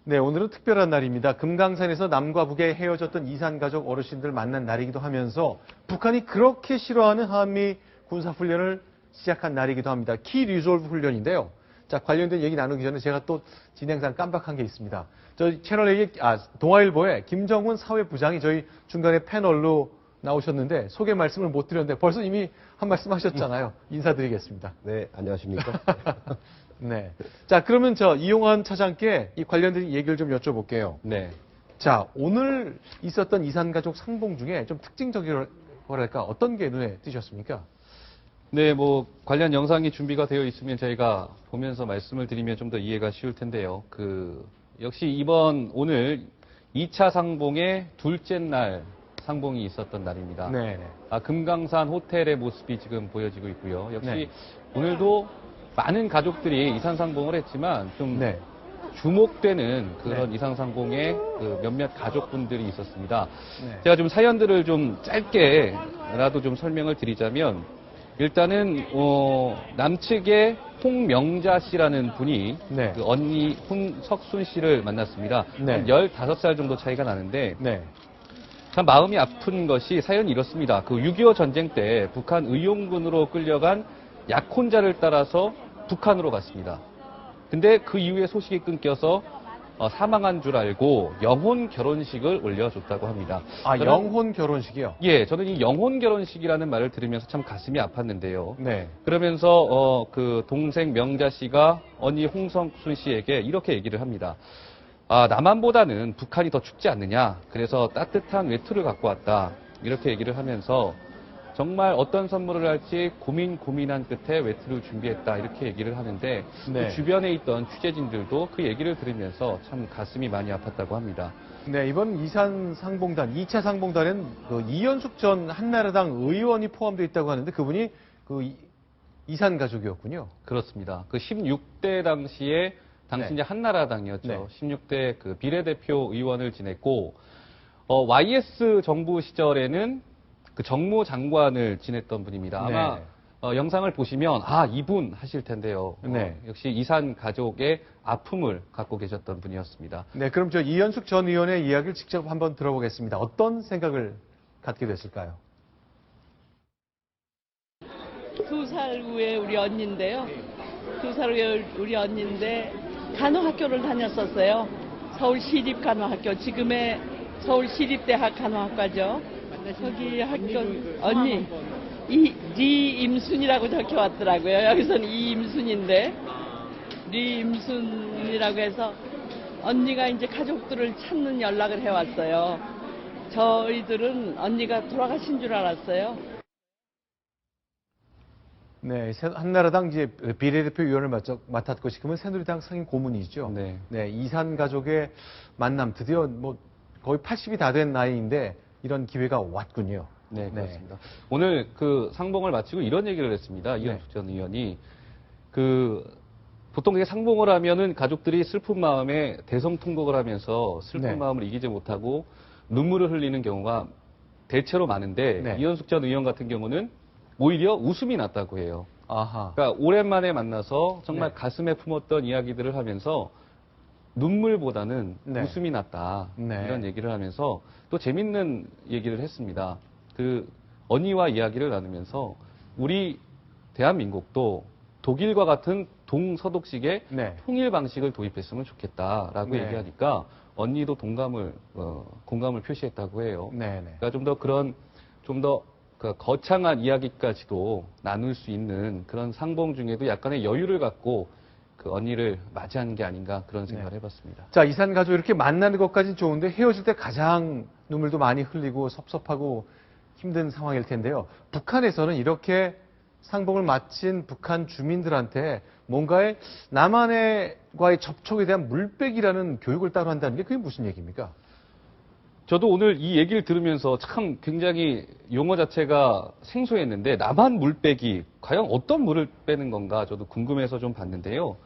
네, 오늘은 특별한 날입니다. 금강산에서 남과 북에 헤어졌던 이산 가족 어르신들 만난 날이기도 하면서 북한이 그렇게 싫어하는 한미 군사훈련을 시작한 날이기도 합니다. 키 리졸브 훈련인데요. 자, 관련된 얘기 나누기 전에 제가 또 진행상 깜빡한 게 있습니다. 저희 채널A, 동아일보의 김정훈 사회부장이 저희 중간에 패널로 나오셨는데 소개 말씀을 못 드렸는데 벌써 이미 한 말씀 하셨잖아요. 인사드리겠습니다. 네, 안녕하십니까. 네. 자, 그러면 이용환 차장께 이 관련된 얘기를 좀 여쭤볼게요. 네. 자, 오늘 있었던 이산가족 상봉 중에 좀 특징적이랄까 어떤 게 눈에 띄셨습니까? 네, 관련 영상이 준비가 되어 있으면 저희가 보면서 말씀을 드리면 좀 더 이해가 쉬울 텐데요. 역시 오늘 2차 상봉의 둘째 날 상봉이 있었던 날입니다. 네. 금강산 호텔의 모습이 지금 보여지고 있고요. 역시 네. 오늘도 많은 가족들이 이산상봉을 했지만 좀 네. 주목되는 그런 네. 이산상봉의 몇몇 가족분들이 있었습니다. 네. 제가 좀 사연들을 좀 짧게라도 좀 설명을 드리자면 일단은 남측의 홍명자 씨라는 분이 네. 그 언니 홍석순 씨를 만났습니다. 네. 한 15살 정도 차이가 나는데 네. 참 마음이 아픈 것이 사연이 이렇습니다. 6.25 전쟁 때 북한 의용군으로 끌려간 약혼자를 따라서 북한으로 갔습니다. 근데 그 이후에 소식이 끊겨서 사망한 줄 알고 영혼 결혼식을 올려줬다고 합니다. 영혼 결혼식이요? 예, 저는 이 영혼 결혼식이라는 말을 들으면서 참 가슴이 아팠는데요. 네. 그러면서 그 동생 명자 씨가 언니 홍성순 씨에게 이렇게 얘기를 합니다. 남한보다는 북한이 더 춥지 않느냐. 그래서 따뜻한 외투를 갖고 왔다. 이렇게 얘기를 하면서 정말 어떤 선물을 할지 고민한 끝에 외투를 준비했다. 이렇게 얘기를 하는데 네. 그 주변에 있던 취재진들도 그 얘기를 들으면서 참 가슴이 많이 아팠다고 합니다. 네, 이번 이산 상봉단, 2차 상봉단에는 이현숙 전 한나라당 의원이 포함되어 있다고 하는데 그분이 이산 가족이었군요. 그렇습니다. 16대 당시에 당시 이제 한나라당이었죠. 네. 16대 그 비례대표 의원을 지냈고 YS 정부 시절에는 그 정무장관을 지냈던 분입니다. 아마 네. 영상을 보시면 이분 하실 텐데요. 네. 역시 이산 가족의 아픔을 갖고 계셨던 분이었습니다. 네, 그럼 이현숙 전 의원의 이야기를 직접 한번 들어보겠습니다. 어떤 생각을 갖게 됐을까요? 2살 후에 우리 언니인데요. 2살 후에 우리 언니인데 간호학교를 다녔었어요. 서울시립 간호학교, 지금의 서울시립대학 간호학과죠. 저기 학교 언니 리임순이라고 적혀 왔더라고요. 여기서는 이임순인데 리임순이라고 해서 언니가 이제 가족들을 찾는 연락을 해왔어요. 저희들은 언니가 돌아가신 줄 알았어요. 네, 한나라당 이제 비례대표 의원을 맡았고 지금은 새누리당 상임 고문이죠. 네. 네, 이산 가족의 만남 드디어 거의 80이 다 된 나이인데 이런 기회가 왔군요. 네, 그렇습니다. 오늘 상봉을 마치고 이런 얘기를 했습니다. 이현숙 전 의원이 보통 상봉을 하면은 가족들이 슬픈 마음에 대성통곡을 하면서 슬픈 마음을 이기지 못하고 눈물을 흘리는 경우가 대체로 많은데 이현숙 전 의원 같은 경우는 오히려 웃음이 났다고 해요. 아하. 그러니까 오랜만에 만나서 정말 가슴에 품었던 이야기들을 하면서 눈물보다는 웃음이 났다. 이런 얘기를 하면서 또 재밌는 얘기를 했습니다. 언니와 이야기를 나누면서 우리 대한민국도 독일과 같은 동서독식의 통일 방식을 도입했으면 좋겠다라고 얘기하니까 언니도 공감을 표시했다고 해요. 그러니까 좀 더 거창한 이야기까지도 나눌 수 있는 그런 상봉 중에도 약간의 여유를 갖고 언니를 맞이하는 게 아닌가 그런 생각을 해봤습니다. 자, 이산 가족 이렇게 만나는 것까지는 좋은데 헤어질 때 가장 눈물도 많이 흘리고 섭섭하고 힘든 상황일 텐데요. 북한에서는 이렇게 상봉을 마친 북한 주민들한테 뭔가의 남한과의 접촉에 대한 물빼기라는 교육을 따로 한다는 게 그게 무슨 얘기입니까? 저도 오늘 이 얘기를 들으면서 참 굉장히 용어 자체가 생소했는데 남한 물빼기, 과연 어떤 물을 빼는 건가 저도 궁금해서 좀 봤는데요.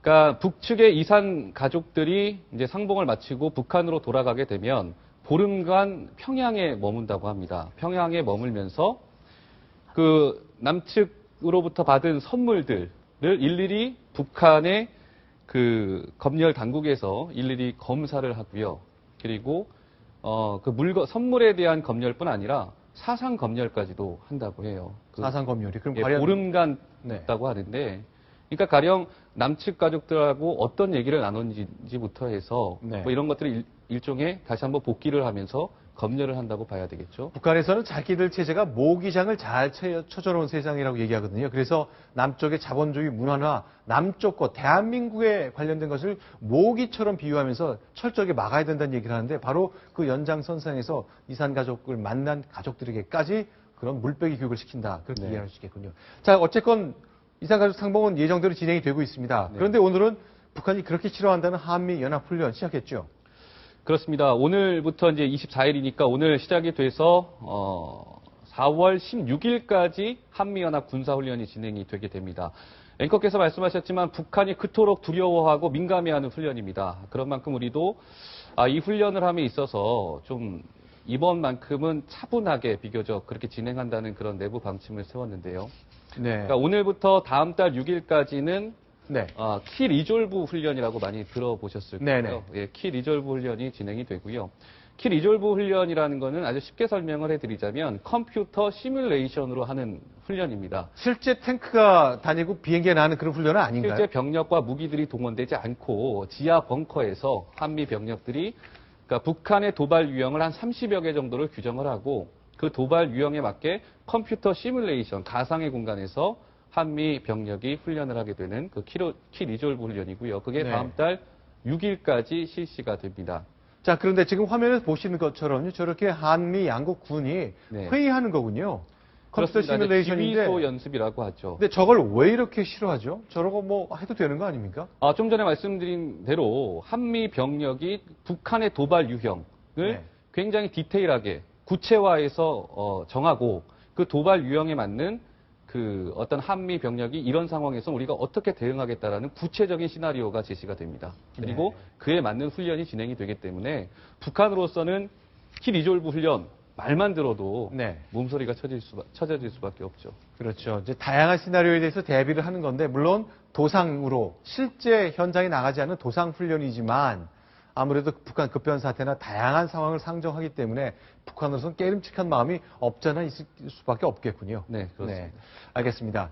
그러니까 북측의 이산 가족들이 이제 상봉을 마치고 북한으로 돌아가게 되면 보름간 평양에 머문다고 합니다. 평양에 머물면서 남측으로부터 받은 선물들을 일일이 북한의 그 검열 당국에서 일일이 검사를 하고요. 그리고 그 선물에 대한 검열뿐 아니라 사상 검열까지도 한다고 해요. 사상 검열이 그럼 보름간 있다고 하는데, 그러니까 가령 남측 가족들하고 어떤 얘기를 나눴는지부터 해서 뭐 이런 것들을 일종의 다시 한번 복기를 하면서 검열을 한다고 봐야 되겠죠. 북한에서는 자기들 체제가 모기장을 잘 쳐져놓은 세상이라고 얘기하거든요. 그래서 남쪽의 자본주의 문화나 남쪽 것, 대한민국에 관련된 것을 모기처럼 비유하면서 철저하게 막아야 된다는 얘기를 하는데 바로 그 연장선상에서 이산 가족을 만난 가족들에게까지 그런 물빼기 교육을 시킨다. 그렇게 이해할 수 있겠군요. 자, 어쨌건 이산가족 상봉은 예정대로 진행이 되고 있습니다. 그런데 오늘은 북한이 그렇게 싫어한다는 한미연합훈련 시작했죠. 그렇습니다. 오늘부터 이제 24일이니까 오늘 시작이 돼서 4월 16일까지 한미연합 군사훈련이 진행이 되게 됩니다. 앵커께서 말씀하셨지만 북한이 그토록 두려워하고 민감해하는 훈련입니다. 그런 만큼 우리도 이 훈련을 함에 있어서 좀 이번만큼은 차분하게 비교적 그렇게 진행한다는 그런 내부 방침을 세웠는데요. 그러니까 오늘부터 다음 달 6일까지는 키 리졸브 훈련이라고 많이 들어보셨을 거예요. 예, 키 리졸브 훈련이 진행이 되고요. 키 리졸브 훈련이라는 거는 아주 쉽게 설명을 해드리자면 컴퓨터 시뮬레이션으로 하는 훈련입니다. 실제 탱크가 다니고 비행기가 나는 그런 훈련은 아닌가요? 실제 병력과 무기들이 동원되지 않고 지하 벙커에서 한미 병력들이 그러니까 북한의 도발 유형을 한 30여 개 정도를 규정을 하고 그 도발 유형에 맞게 컴퓨터 시뮬레이션, 가상의 공간에서 한미 병력이 훈련을 하게 되는 그 키 리졸브 훈련이고요. 그게 다음 달 6일까지 실시가 됩니다. 자, 그런데 지금 화면에서 보시는 것처럼 저렇게 한미 양국 군이 회의하는 거군요. 컴퓨터 시뮬레이션인데 지휘소 연습이라고 하죠. 근데 저걸 왜 이렇게 싫어하죠? 저러고 뭐 해도 되는 거 아닙니까? 좀 전에 말씀드린 대로 한미 병력이 북한의 도발 유형을 굉장히 디테일하게 구체화해서 정하고 그 도발 유형에 맞는 그 어떤 한미 병력이 이런 상황에서 우리가 어떻게 대응하겠다라는 구체적인 시나리오가 제시가 됩니다. 그리고 그에 맞는 훈련이 진행이 되기 때문에 북한으로서는 키 리졸브 훈련 말만 들어도 몸소리가 쳐져질 수밖에 없죠. 그렇죠. 이제 다양한 시나리오에 대해서 대비를 하는 건데 물론 도상으로 실제 현장에 나가지 않은 도상 훈련이지만 아무래도 북한 급변 사태나 다양한 상황을 상정하기 때문에 북한으로서는 깨름칙한 마음이 없잖아 있을 수밖에 없겠군요. 네, 그렇습니다. 알겠습니다.